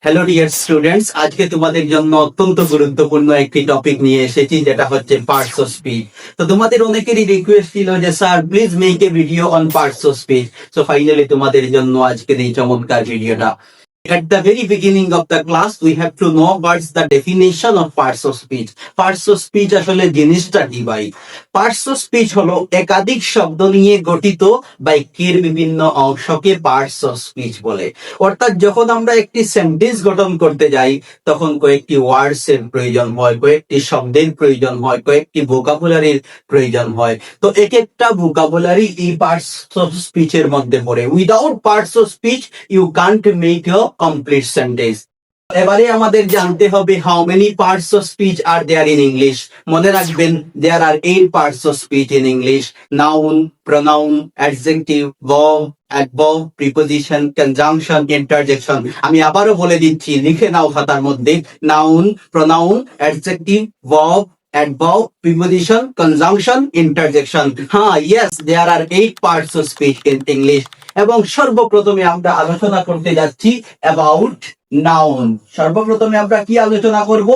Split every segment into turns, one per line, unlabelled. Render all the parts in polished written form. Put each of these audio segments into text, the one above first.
Hello dear students, আজকে তোমাদের জন্য অত্যন্ত গুরুত্বপূর্ণ একটি টপিক নিয়ে এসেছি, যেটা হচ্ছে পার্টস অফ স্পিচ। তো তোমাদের অনেকেরই রিকোয়েস্ট ছিল যে sir please make a video on parts of speech. So finally তোমাদের জন্য আজকের এই চমৎকার ভিডিওটা। At the very beginning of the class, we have to know what's the definition of parts of speech. Parts of speech আসলে জিনিসটা কি ভাই? Parts of speech হলো একাধিক শব্দ নিয়ে গঠিত বাক্যের বিভিন্ন অংশকে পার্টস অফ স্পিচ বলে। অর্থাৎ যখন আমরা একটি সেন্টেন্স গঠন করতে যাই, তখন কয়েকটি ওয়ার্ডস এর প্রয়োজন হয়, কয়েকটি শব্দের প্রয়োজন হয়, কয়েকটি ভোকাবুলারির প্রয়োজন হয়। তো এক একটা ভোকাবুলারি এই পার্টস অফ স্পিচের মধ্যে পড়ে। Without parts of speech you can't make a complete sentence. এবারে আমাদের জানতে হবে how many parts of speech are there in English. মনে রাখবেন, there are 8 parts of speech in English: noun, pronoun, adjective, verb, adverb, preposition, conjunction, interjection. আমি আবারও বলে দিচ্ছি, লিখে নাও খাতার মধ্যে: noun, pronoun, adjective, verb, adverb, preposition, conjunction, interjection. Yes, there are 8 parts of speech in English. এবং সর্বপ্রথমে আমরা আলোচনা করতে যাচ্ছি about noun. সর্বপ্রথমে আমরা কি আলোচনা করব?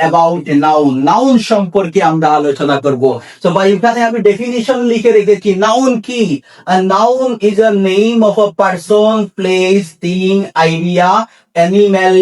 About noun. Noun সম্পর্কে আমরা আলোচনা করব। তো ভাই, এখানে আমি ডেফিনিশন লিখে রেখেছি। নাউন কি? A noun is a name of a person, place, thing, idea, animal,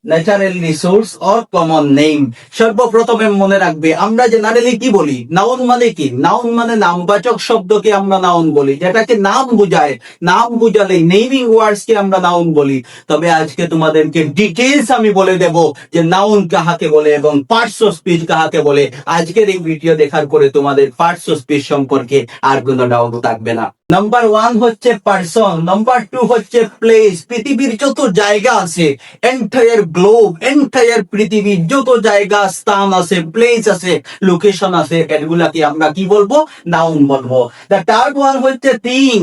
natural resource or common name. সর্বপ্রথমে মনে রাখবে, আমরা জেনারেলি কি বলি? নাউন মানে কি? নাউন মানে নামবাচক শব্দকে আমরা নাউন বলি, যেটাকে নাম বুঝায়। নাম বুঝালে নেমিং ওয়ার্ডস কে আমরা নাউন বলি। তবে আজকে তোমাদেরকে ডিটেইলস আমি বলে দেব যে নাউন কাহাকে বলে এবং পার্টস অফ স্পিচ কাহাকে বলে। আজকের এই ভিডিও দেখার পরে তোমাদের পার্টস অফ স্পিচ সম্পর্কে আর কোনো ডাউট থাকবে না। নাম্বার 1 হচ্ছে পারসন, নাম্বার 2 হচ্ছে প্লেস। পৃথিবীর যত জায়গা আছে, এন্টায়ার গ্লোব, এন্টায়ার পৃথিবীর যত জায়গা, স্থান আছে, প্লেস আছে, লোকেশন আছে, এগুলাকে আমরা কি বলবো? নাউন বলবো। দ্য থার্ড ওয়ান হচ্ছে থিং,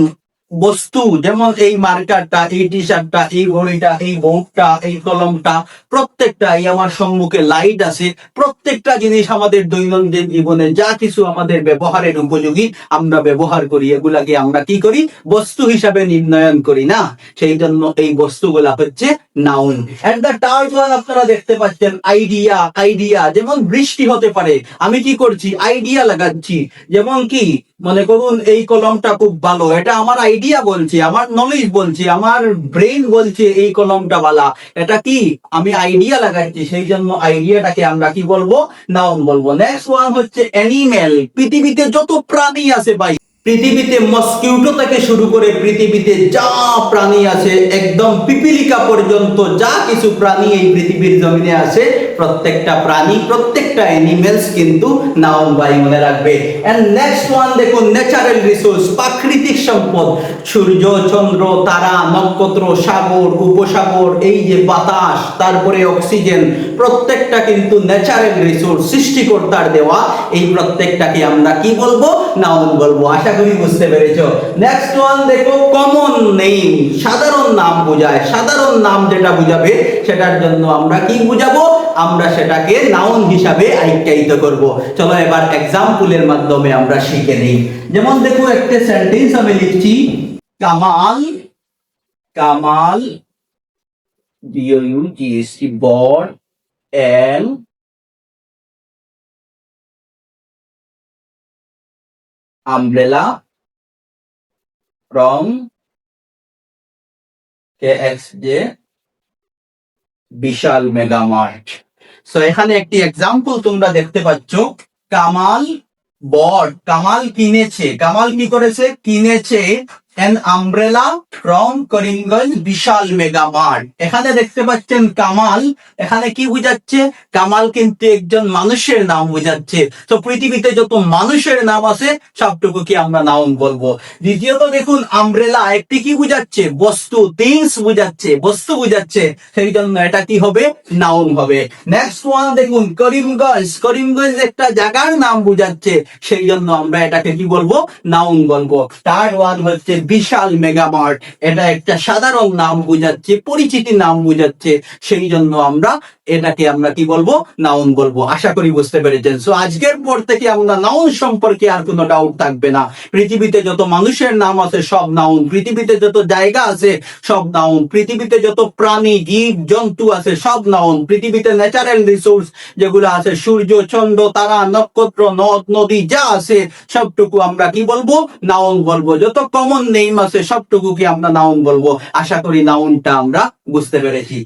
বস্তু। যেমন এই মার্কারটা, এই টি শার্টটা, এই ঘড়িটা, এই বোর্ডটা, এই কলমটা, প্রত্যেকটা, এই আমার সম্মুখে লাইট আছে, প্রত্যেকটা জিনিস আমাদের দৈনন্দিন জীবনে যা কিছু আমাদের ব্যবহারের উপযোগী আমরা ব্যবহার করি, এগুলাকে আমরা কি করি? বস্তু হিসাবে নির্ণয়ন করি না? সেই জন্য এই বস্তুগুলা হচ্ছে noun. At the third one আপনারা দেখতে পাচ্ছেন আইডিয়া। আইডিয়া যেমন বৃষ্টি হতে পারে, আমি কি করছি? আইডিয়া লাগাচ্ছি। যেমন কি, মনে করুন এই কলমটা খুব ভালো, এটা আমার আইডিয়া বলছি, আমার নলেজ বলছি, আমার ব্রেন বলছে এই কলমটা ভালো। এটা কি? আমি আইডিয়া লাগাচ্ছি, সেই জন্য আইডিয়াটাকে আমরা কি বলবো? নাউন বলবো। নেক্সট ওয়ান হচ্ছে অ্যানিমেল। পৃথিবীতে যত প্রাণী আছে ভাই, পৃথিবীতে মস্কিউটো থেকে শুরু করে পৃথিবীতে যা প্রাণী আছে, একদম পিপিলিকা পর্যন্ত যা কিছু প্রাণী এই পৃথিবীর জমিনে আছে, প্রত্যেকটা প্রাণী, প্রত্যেকটা অ্যানিমেলস কিন্তু নাউন বাই, মনে রাখবে। এন্ড নেক্সট ওয়ান দেখুন, ন্যাচারাল রিসোর্স, প্রাকৃতিক সম্পদ। সূর্য, চন্দ্র, তারা, নক্ষত্র, সাগর, উপসাগর, এই যে বাতাস, তারপরে অক্সিজেন, প্রত্যেকটা কিন্তু ন্যাচারাল রিসোর্স, সৃষ্টিকর্তার দেওয়া। এই প্রত্যেকটাকে আমরা কি বলবো? নাউন বলবো। আশা করি বুঝতে পেরেছো। নেক্সট ওয়ান দেখো, কমন নেম, সাধারণ নাম বোঝায়। সাধারণ নাম যেটা বুঝাবে, সেটার জন্য আমরা কি বুঝাবো? আমরা সেটাকে নাউন হিসাবে আখ্যায়িত করব। চলো এবার এক্সাম্পলের মাধ্যমে আমরা শিখে নিই। যেমন দেখো, একটা সেন্টেন্স আমি লিখছি, Kamal, Kamal BOUGST bought an umbrella from KXJ Vishal mega mart. So এখানে একটি এক্সাম্পল তোমরা দেখতে পাচ্ছ, কামাল বট, কামাল কিনেছে। কামাল কি করেছে? কিনেছে an umbrella from Karimganj Vishal mega mart. এখানে দেখতে পাচ্ছেন কামাল, এখানে কি বুঝাচ্ছে? কামাল কিন্তু একজন মানুষের নাম বুঝাচ্ছে। তো পৃথিবীতে যত মানুষের নাম আছে, সবটুকু কি আমরা নাউন বলবো। দ্বিতীয়ত দেখুন, আমব্রেলা একটি কি বুঝাচ্ছে? বস্তু, থিংস বুঝাচ্ছে, বস্তু বুঝাচ্ছে, সেই জন্য এটা কি হবে? নাউন হবে। নেক্সট ওয়ান দেখুন, করিমগঞ্জ, করিমগঞ্জ একটা জায়গার নাম বুঝাচ্ছে, সেই জন্য আমরা এটাকে কি বলবো? নাউন বলবো। থার্ড ওয়ান হচ্ছে বিশাল মেগা মার্ট, এটা একটা সাধারণ নাম বুঝাচ্ছে, পরিচিতি নাম বুঝাচ্ছে, সেই জন্য আমরা এটাকে আমরা কি বলবো, নাউন বলবো। আশা করি বুঝতে পেরেছেন। সো আজকের পর থেকে আমরা নাউন সম্পর্কে আর কোনো ডাউট থাকবে না। পৃথিবীতে যত মানুষের নাম আছে সব নাউন, পৃথিবীতে যত জায়গা আছে সব নাউন, পৃথিবীতে যত প্রাণী জীব জন্তু আছে সব নাউন, পৃথিবীতে ন্যাচারাল রিসোর্স যেগুলো আছে সূর্য চন্দ্র তারা নক্ষত্র নদ নদী যা আছে সবটুকু আমরা কি বলবো, নাউন বলবো। যত কমন নেম আছে সবটুকু কি আমরা নাউন বলবো। আশা করি নাউনটা আমরা বুঝতে পেরেছি।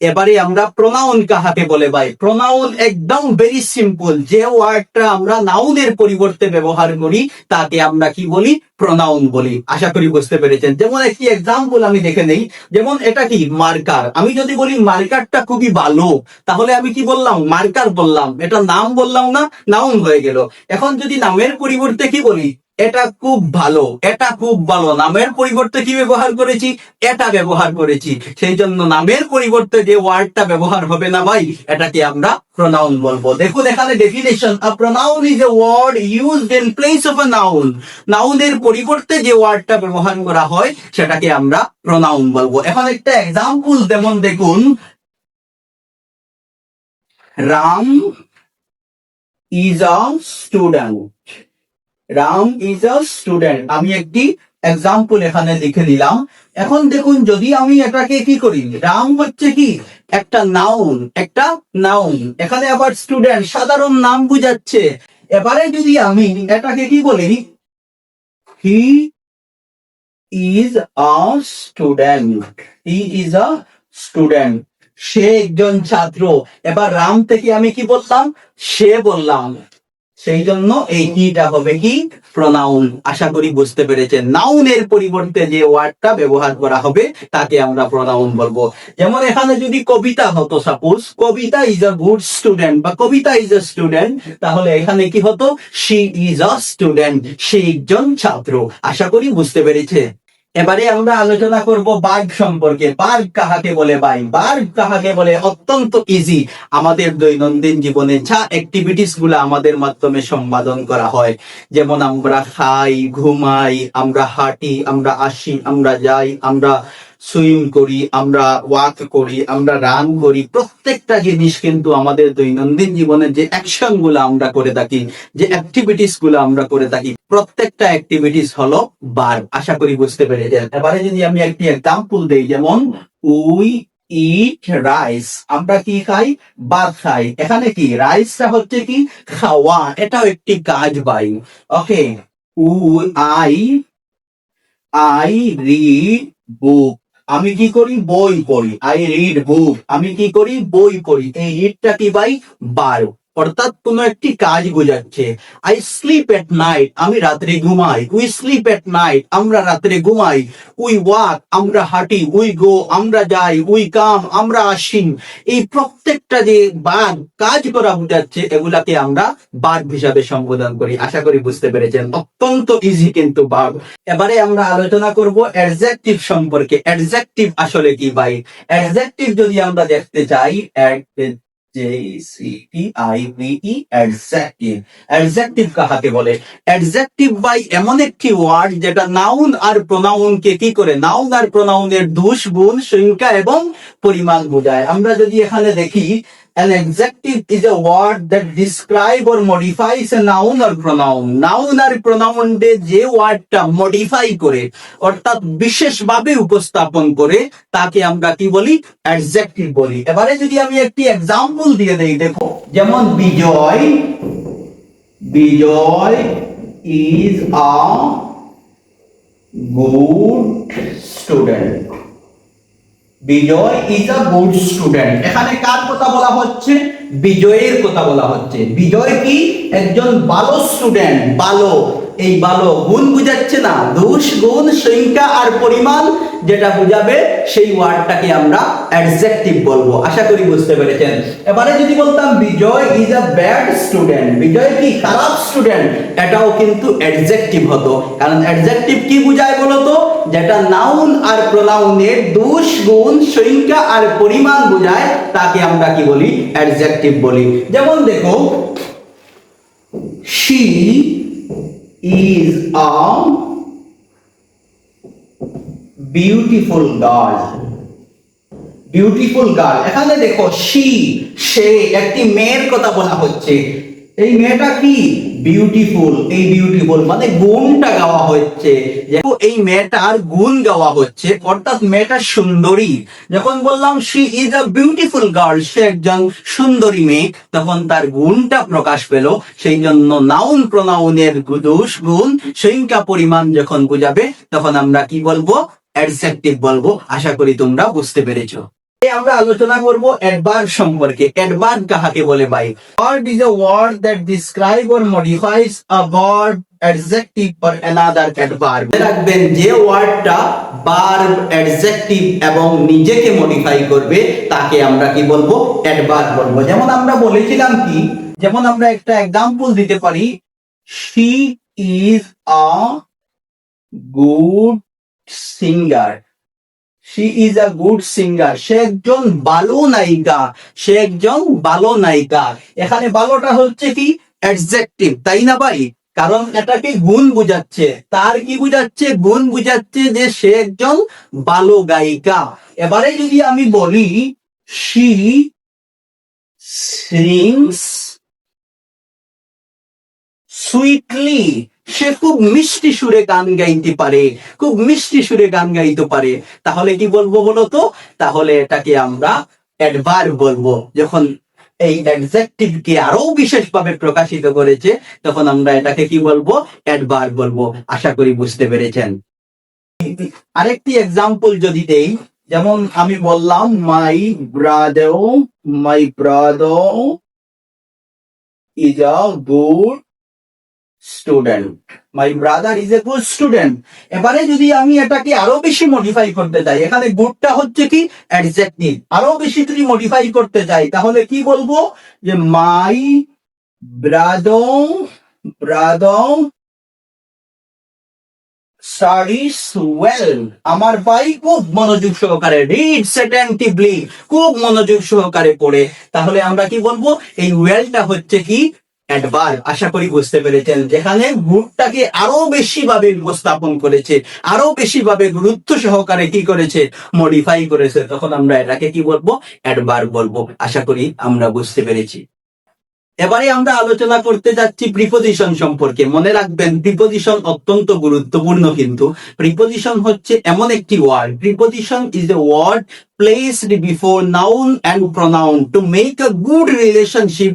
এবারে আমরা প্রোনাউন কাহাকে বলে ভাই। প্রোনাউন একদম ভেরি সিম্পল। যে ওয়ার্ডটা আমরা নাউনের পরিবর্তে ব্যবহার করি তাকে আমরা কি বলি, প্রোনাউন বলি। আশা করি বুঝতে পেরেছেন। যেমন একটি এক্সাম্পল আমি দেখে নেই। যেমন এটা কি মার্কার। আমি যদি বলি মার্কারটা খুবই ভালো, তাহলে আমি কি বললাম, মার্কার বললাম, এটা নাম বললাম না, নাউন হয়ে গেল। এখন যদি নামের পরিবর্তে কি বলি, এটা খুব ভালো, এটা খুব ভালো, নামের পরিবর্তে কি ব্যবহার করেছি, এটা ব্যবহার করেছি। সেই জন্য নামের পরিবর্তে যে ওয়ার্ডটা ব্যবহার হবে না ভাই, এটাকে আমরা প্রোনাউন বলবো। দেখুন এখানে definition, a pronoun is a word used in place of a noun. নাউনের পরিবর্তে যে ওয়ার্ডটা ব্যবহার করা হয় সেটাকে আমরা প্রোনাউন বলবো। এখন একটা এক্সাম্পল, যেমন দেখুন, Ram is a student. Ram is a student. আমি একটি এক্সাম্পল এখানে লিখে দিলাম। এখন দেখুন, যদি আমি এটাকে কি করি, রাম হচ্ছে কি একটা নাউন, একটা নাউন, এখানে আবার স্টুডেন্ট সাধারণ নাম বুঝাচ্ছে। এবারে যদি আমি এটাকে কি বলি, he is a student, he is a student, সে একজন ছাত্র। এবার রাম থেকে আমি কি বললাম, সে বললাম, সেই জন্য এই কিটা হবে কি, প্রোনাউন। আশা করি বুঝতে পেরেছেন। নাউনের পরিবর্তে যে ওয়ার্ডটা ব্যবহার করা হবে তাকে আমরা প্রোনাউন বলবো। যেমন এখানে যদি কবিতা হতো, suppose Kabita is a good student বা কবিতা ইজ আ স্টুডেন্ট, তাহলে এখানে কি হতো, শি ইজ আ স্টুডেন্ট, সে একজন ছাত্র। আশা করি বুঝতে পেরেছে। এবারে আমরা আলোচনা করব বার্ব সম্পর্কে। বার্ব কাহাকে বলে ভাই, বার্ব কাহাকে বলে, অত্যন্ত ইজি। আমাদের দৈনন্দিন জীবনে যা অ্যাক্টিভিটিস গুলো আমাদের মাধ্যমে সম্পাদন করা হয়, যেমন আমরা খাই, ঘুমাই, আমরা হাঁটি, আমরা আসি, আমরা যাই, আমরা সুইম করি, আমরা ওয়াক করি, আমরা রান করি, প্রত্যেকটা জিনিস কিন্তু আমাদের দৈনন্দিন জীবনে যে অ্যাকশন গুলো আমরা করে থাকি, যে অ্যাক্টিভিটিস গুলো আমরা করে থাকি, প্রত্যেকটা অ্যাক্টিভিটিস হলো ভার্ব। আশা করি বুঝতে পেরেছেন। এবারে যদি আমি একটি এক্সাম্পল দেই, যেমন উই ইট রাইস, আমরা কি খাই, ভাত খাই। এখানে কি রাইসটা হচ্ছে কি খাওয়া, এটাও একটি কাজ ভাই। ওকে, আই আই রিড বুক, আমি কি করি, বই পড়ি। আই রিড বুক, আমি কি করি, বই পড়ি। এই রিডটা কি ভাই, ভার্ব, অর্থাৎ কোন একটি কাজ বোঝাচ্ছে। আই স্লিপ এট নাইট, আমি রাত্রে ঘুমাই। উই স্লিপ এট নাইট, আমরা রাত্রে ঘুমাই। উই ওয়াক, আমরা হাঁটি। উই গো, আমরা যাই। উই কাম, আমরা আসি। এই প্রত্যেকটা যে ভার্ব, কাজ করা বোঝাচ্ছে, এগুলাকে আমরা ভার্ব হিসাবে সম্বোধন করি। আশা করি বুঝতে পেরেছেন। অত্যন্ত ইজি কিন্তু ভার্ব। এবারে আমরা আলোচনা করব অ্যাডজেক্টিভ সম্পর্কে। অ্যাডজেক্টিভ আসলে কি ভাই? অ্যাডজেক্টিভ যদি আমরা দেখতে চাই, অ্যাডজেক্টিভ, অ্যাডজেক্টিভ কাহাকে বলে? অ্যাডজেক্টিভ ভাই এমন একটি ওয়ার্ড যেটা নাউন আর প্রোনাউনকে কি করে, নাউন আর প্রোনাউনের দোষ, গুণ, সংখ্যা এবং পরিমাণ বোঝায়। আমরা যদি এখানে দেখি, an adjective is a word that describe or modifies a noun or pronoun. Noun আর প্রোনাউন যে ওয়ার্ডটা মডিফাই করে, অর্থাৎ বিশেষভাবে উপস্থাপন করে, তাকে আমরা কি বলি, অ্যাডজেক্টিভ বলি। এবারে যদি আমি একটি এক্সাম্পল দিয়ে দেই, দেখো, যেমন Bijoy, Bijoy is a good student, Bijoy is a good student. এখানে কার কথা বলা হচ্ছে, বিজয়ের কথা বলা হচ্ছে। বিজয় কি একজন ভালো স্টুডেন্ট, ভালো, এই ভালো গুণ বুঝাচ্ছে না, দোষ, গুণ, সংখ্যা আর পরিমাণ যেটা বুঝাবে সেই ওয়ার্ডটাকে আমরা অ্যাডজেক্টিভ বলবো। আশা করি বুঝতে পেরেছেন। এবারে যদি বলতাম বিজয় ইজ আ ব্যাড স্টুডেন্ট, বিজয় কি খারাপ স্টুডেন্ট, এটাও কিন্তু অ্যাডজেক্টিভ হতো। কারণ অ্যাডজেক্টিভ কি বুঝায় বলতো, যেটা নাউন আর প্রোনাউনের দোষ, গুণ, সংখ্যা আর পরিমাণ বোঝায়, তাকে আমরা কি বলি, অ্যাডজেক্টিভ বলি। যেমন দেখো, she is a beautiful girl, beautiful girl, এখানে দেখো সে একটি মেয়ের কথা বলা হচ্ছে। এই মেয়েটা কি বিউটিফুল, এই বিউটিফুল মানে গুণটা গাওয়া হচ্ছে। দেখো এই মেয়েটার গুণ গাওয়া হচ্ছে, অর্থাৎ মেয়েটা সুন্দরী। যখন বললাম she is a beautiful girl, সে একজন সুন্দরী মেয়ে, তখন তার গুণটা প্রকাশ পেল। সেই জন্য নাউন প্রোনাউনের দোষ গুণ সংখ্যা পরিমাণ যখন বুঝাবে, তখন আমরা কি বলবো, অ্যাডজেক্টিভ বলবো। আশা করি তোমরা বুঝতে পেরেছো। আমরা আলোচনা করব অ্যাডভার্ব সম্পর্কে। অ্যাডভার্ব কাহাকে বলে ভাই? Verb is a word that describe or modifies a verb, adjective or another adverb. মনে রাখবেন যে ওয়ার্ডটা ভার্ব, অ্যাডজেক্টিভ এবং নিজেকে মডিফাই করবে তাকে আমরা কি বলবো, অ্যাডভার্ব বলবো। যেমন আমরা বলেছিলাম কি, যেমন আমরা একটা এক্সাম্পল দিতে পারি, she is a good singer. She is a good singer, সে একজন ভালো নায়িকা, সে একজন ভালো নায়িকা। এখানে ভালোটা হচ্ছে কি অ্যাডজেক্টিভ, তাই না ভাই? কারণ এটাকে গুণ বুঝাচ্ছে। তার কি বুঝাচ্ছে? গুণ বুঝাচ্ছে যে সে একজন ভালো গায়িকা। এবারে যদি আমি বলি শি সিংস সুইটলি, সে খুব মিষ্টি সুরে গান গাইতে পারে, খুব মিষ্টি সুরে গান গাইতে পারে, তাহলে কি বলবো বলো তো? তাহলে এটাকে আমরা অ্যাডভার্ব বলবো। যখন এই অ্যাডজেক্টিভ কে আরো বিশেষভাবে প্রকাশিত করেছে, তখন আমরা এটাকে কি বলবো, অ্যাডভার্ব বলবো। আশা করি বুঝতে পেরেছেন। আরেকটি এক্সাম্পল যদি দেই, যেমন আমি বললাম my brother is a good student, my brother is a good student. এবারে যদি আমি এটাকে আরো বেশি মডিফাই করতে চাই, এখানে গুডটা হচ্ছে কি অ্যাডজেক্টিভ, আরো বেশি যদি মডিফাই করতে চাই তাহলে কি বলবো, যে মাই ব্রাদার স্টাডিজ ওয়েল, আমার ভাই খুব মনোযোগ সহকারে, রিডস অ্যাটেনটিভলি, খুব মনোযোগ সহকারে পড়ে। তাহলে আমরা কি বলবো, এই ওয়েলটা হচ্ছে কি অ্যাডভার্ব। আশা করি বুঝতে পেরেছেন। যেখানে গুডটাকে আরো বেশি ভাবে উপস্থাপন করেছে, আরো বেশি ভাবে গুরুত্ব সহকারে কি করেছে, মডিফাই করেছে, তখন আমরা এটাকে কি বলবো, অ্যাডভার্ব বলবো। আশা করি আমরা বুঝতে পেরেছি। এবারে আমরা আলোচনা করতে যাচ্ছি প্রিপোজিশন সম্পর্কে। মনে রাখবেন প্রিপোজিশন অত্যন্ত গুরুত্বপূর্ণ, কিন্তু প্রিপোজিশন হচ্ছে এমন একটি word, preposition is a word placed before noun and pronoun to make a good relationship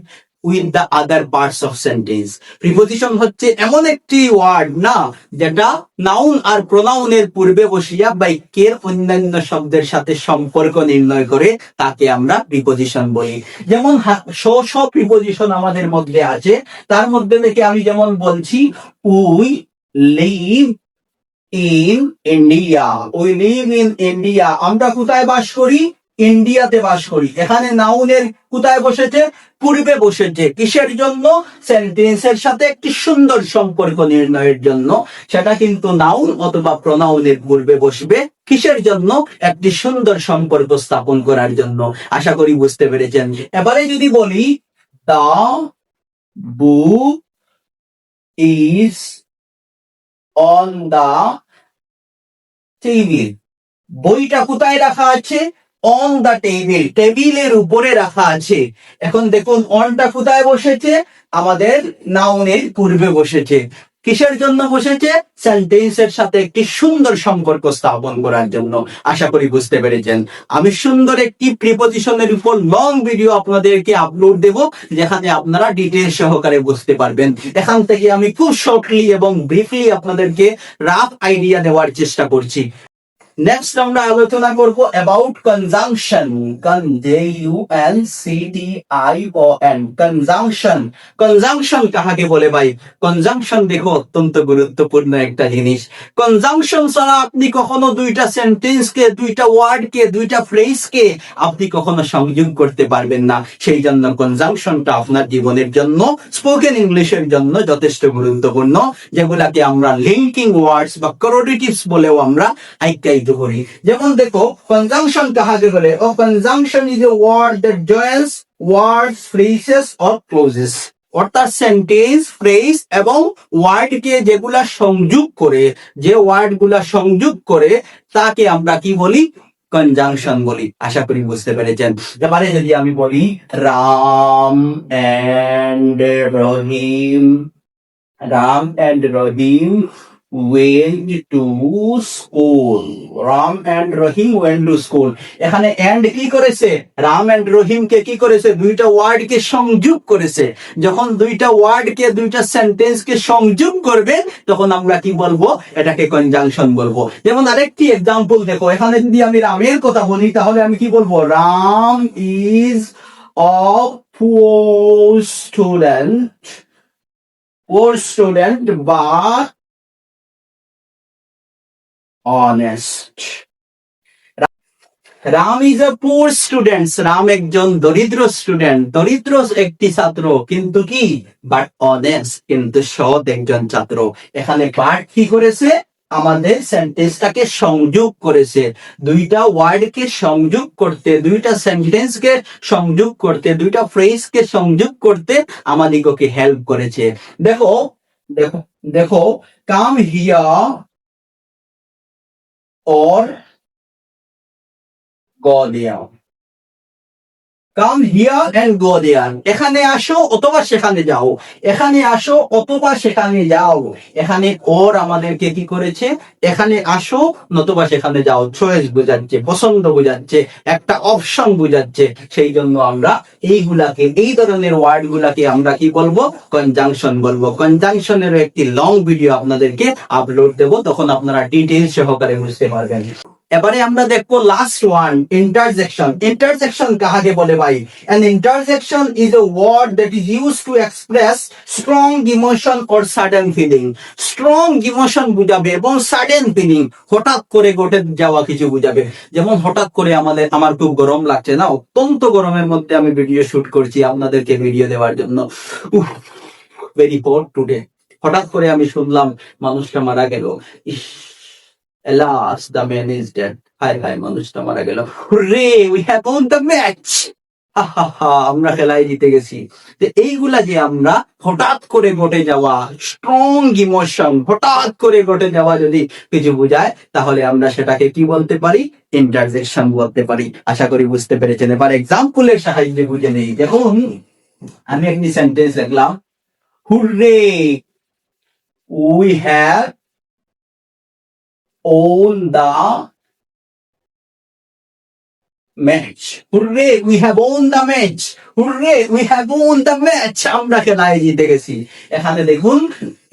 with the other parts of sentence. Preposition হচ্ছে এমন একটি ওয়ার্ড না, যেটা নাউন আর প্রোনাউনের পূর্বে বসিয়া বাক্যের অন্যান্য শব্দের সাথে সম্পর্ক নির্ণয় করে, তাকে আমরা প্রিপোজিশন বলি। যেমন শ প্রিপোজিশন আমাদের মধ্যে আছে, তার মধ্যে থেকে আমি যেমন বলছি, we live in India, we live in India, আমরা কোথায় বাস করি, ইন্ডিয়াতে বাস করি। এখানে নাউনের কোথায় বসেছে, পূর্বে বসেছে। কিসের জন্য? সেন্টেন্সের সাথে একটি সুন্দর সম্পর্ক নির্ণয়ের জন্য। সেটা কিন্তু নাউন অথবা প্রোনাউনের পূর্বে বসবে। কিসের জন্য? একটি সুন্দর সম্পর্ক স্থাপন করার জন্য। আশা করি বুঝতে পেরেছেন। এবারে যদি বলি the book is on the table, বইটা কোথায় রাখা আছে, অন দা টেবিল, টেবিলের উপরে রাখা আছে। এখন দেখুন অনটা কোথায় বসেছে, আমাদের নাউনের পূর্বে বসেছে। কিসের জন্য বসেছে? সেন্টেন্সের সাথে একটি সুন্দর সম্পর্ক স্থাপন করার জন্য। আশা করি বুঝতে পেরেছেন। আমি সুন্দর একটি প্রিপোজিশনের উপর লং ভিডিও আপনাদেরকে আপলোড দেব, যেখানে আপনারা ডিটেইলস সহকারে বুঝতে পারবেন। এখান থেকে আমি খুব শর্টলি এবং ব্রিফলি আপনাদেরকে রাফ আইডিয়া দেওয়ার চেষ্টা করছি। নেক্সট আমরা আলোচনা করব about conjunction, JUNCTION, conjunction. Conjunction কাহাকে বলে ভাই? কনজাংশন দেখো অত্যন্ত গুরুত্বপূর্ণ একটা জিনিস। কনজাংশন ছাড়া আপনি কখনো দুইটা সেন্টেন্সকে, দুইটা ওয়ার্ডকে, দুইটা ফ্রেজকে আপনি কখনো সংযোগ করতে পারবেন না। সেই জন্য কনজাংশনটা আপনার জীবনের জন্য, স্পোকেন ইংলিশের জন্য যথেষ্ট গুরুত্বপূর্ণ, যেগুলাকে আমরা লিঙ্কিং ওয়ার্ডস বা কোরেটিভস বলেও আমরা আখ্যায়িত করি। যেমন দেখো কনজাংশন কাহাকে বলে? ও conjunction is a word that joins words, phrases or clauses, অর্থাৎ সেন্টেন্স, ফ্রেজ এবং ওয়ার্ডকে যেগুলা সংযোগ করে, যে ওয়ার্ডগুলা সংযোগ করে, তাকে আমরা কি বলি? কনজাংশন বলি। আশা করি বুঝতে পেরেছেন। এবারে যদি আমি বলি Ram and Rahim, Ram and Rahim went to school. Ram and Rahim went to school. এখানে এন্ড কি করেছে? রাম এন্ড রহিম কে কি করেছে? দুইটা ওয়ার্ড কে সংযোগ করেছে। যখন দুইটা ওয়ার্ড কে, দুইটা সেন্টেন্স কে সংযোগ করবে, তখন আমরা কি বলবো? এটাকে কনজাংশন বলবো। যেমন আরেকটি এক্সাম্পল দেখো, এখানে যদি আমি রামের কথা বলি, তাহলে আমি কি বলবো? Ram is a poor student but honest. Ram is a পুর স্টুডেন্ট। রাম একজন দরিদ্র স্টুডেন্ট, দরিদ্র একটি ছাত্র, কিন্তু কি? বাট অনেস্ট, কিন্তু সৎ একজন ছাত্র। এখানে বাট কি করেছে? আমাদের সেন্টেন্সটাকে সংযোগ করেছে। দুইটা ওয়ার্ডকে সংযোগ করতে, দুইটা সেন্টেন্সকে সংযোগ করতে, দুইটা ফ্রেজকে সংযোগ করতে আমাদিগকে হেল্প করেছে। দেখো দেখো দেখো, come here or go there. Come here and go there. এখানে আসো অথবা সেখানে যাও, এখানে আসো অথবা সেখানে যাও। এখানে ওর আমাদেরকে কি করেছে? এখানে আসো নতুবা সেখানে যাও, চয়েস বোঝাচ্ছে, পছন্দ বোঝাচ্ছে, একটা অপশন বোঝাচ্ছে। সেই জন্য আমরা এইগুলাকে, এই ধরনের ওয়ার্ড গুলাকে আমরা কি বলবো? কনজাংশন বলবো। কনজাংশনের একটি লং ভিডিও আপনাদেরকে আপলোড দেবো, তখন আপনারা ডিটেইলস সহকারে বুঝতে পারবেন। এবারে আমরা দেখবো লাস্ট ওয়ান, ইন্টারজেকশন। ইন্টারজেকশন কাকে বলে ভাই? An interjection is a word that is used to express strong emotion or sudden feeling. Strong emotion বুঝাবে এবং sudden feeling, হঠাৎ করে ঘটে যাওয়া কিছু বুঝাবে। যেমন হঠাৎ করে আমার খুব গরম লাগছে না, অত্যন্ত গরমের মধ্যে আমি ভিডিও শুট করছি আপনাদেরকে ভিডিও দেওয়ার জন্য। Very hot today. হঠাৎ করে আমি শুনলাম মানুষটা মারা গেল। ইস, alas, the man is dead. হায় হায়, মানুষটা মারা গেল। Hurray, we have won the match. আমরা খেলায় জিতে গেছি। তো এইগুলা যে আমরা হঠাৎ করে ঘটে যাওয়া স্ট্রং ইমোশন, হঠাৎ করে ঘটে যাওয়া যদি কিছু বোঝায়, তাহলে আমরা সেটাকে কি বলতে পারি? ইন্টারজেকশন বলতে পারি। আশা করি বুঝতে পেরেছেন। এবার এক্সাম্পলের সাহায্যে বুঝে নেই। দেখুন, আমি একটি সেন্টেন্স লিখলাম, hurray, we have won the match. Hooray, we have won the match. Hooray, we have won the match. আমরা খেলায় জিতে গেছি। এখানে দেখুন,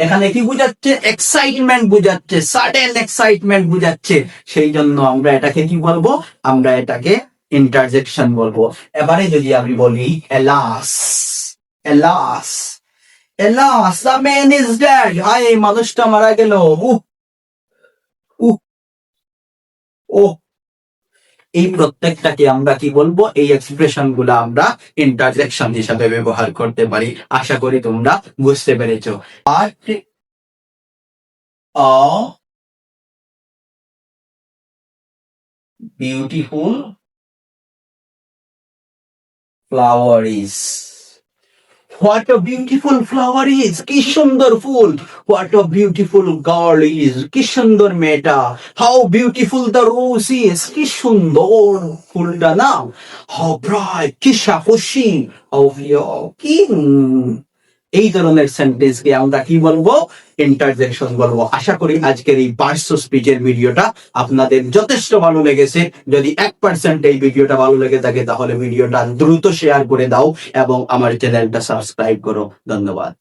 এখানে কি বুঝাচ্ছে? এক্সাইটমেন্ট বুঝাচ্ছে, সাডেন এক্সাইটমেন্ট বুঝাচ্ছে। সেই জন্য আমরা এটাকে কি বলবো? আমরা এটাকে ইন্টারজেকশন বলবো। এবারে যদি আমি বলি alas, alas, alas, the man is dead. হায়, মানুষটা মারা গেল। এই প্রত্যেকটাকে আমরা কি বলবো? এই এক্সপ্রেশন গুলো আমরা ইন্টারজেকশন হিসাবে ব্যবহার করতে পারি। আশা করি তোমরা বুঝতে পেরেছো। আর beautiful flower is, what a beautiful flower is, কি সুন্দর ফুল। What a beautiful girl is, কি সুন্দর মেয়েটা। How beautiful the rose is, কি সুন্দর ফুলটা না। হাউ ব্রাইট, কি সাহসী। হাউ পিওর, কি এই ধরনের সেন্টেন্সকে আমরা কি বলবো? ইন্টারজেকশন বলবো। আশা করি আজকের এই পার্টস অফ স্পিচের ভিডিওটা আপনাদের যথেষ্ট ভালো লেগেছে। যদি 1% এই ভিডিওটা ভালো লেগে থাকে, তাহলে ভিডিওটা দ্রুত শেয়ার করে দাও এবং আমার চ্যানেলটা সাবস্ক্রাইব করো। ধন্যবাদ।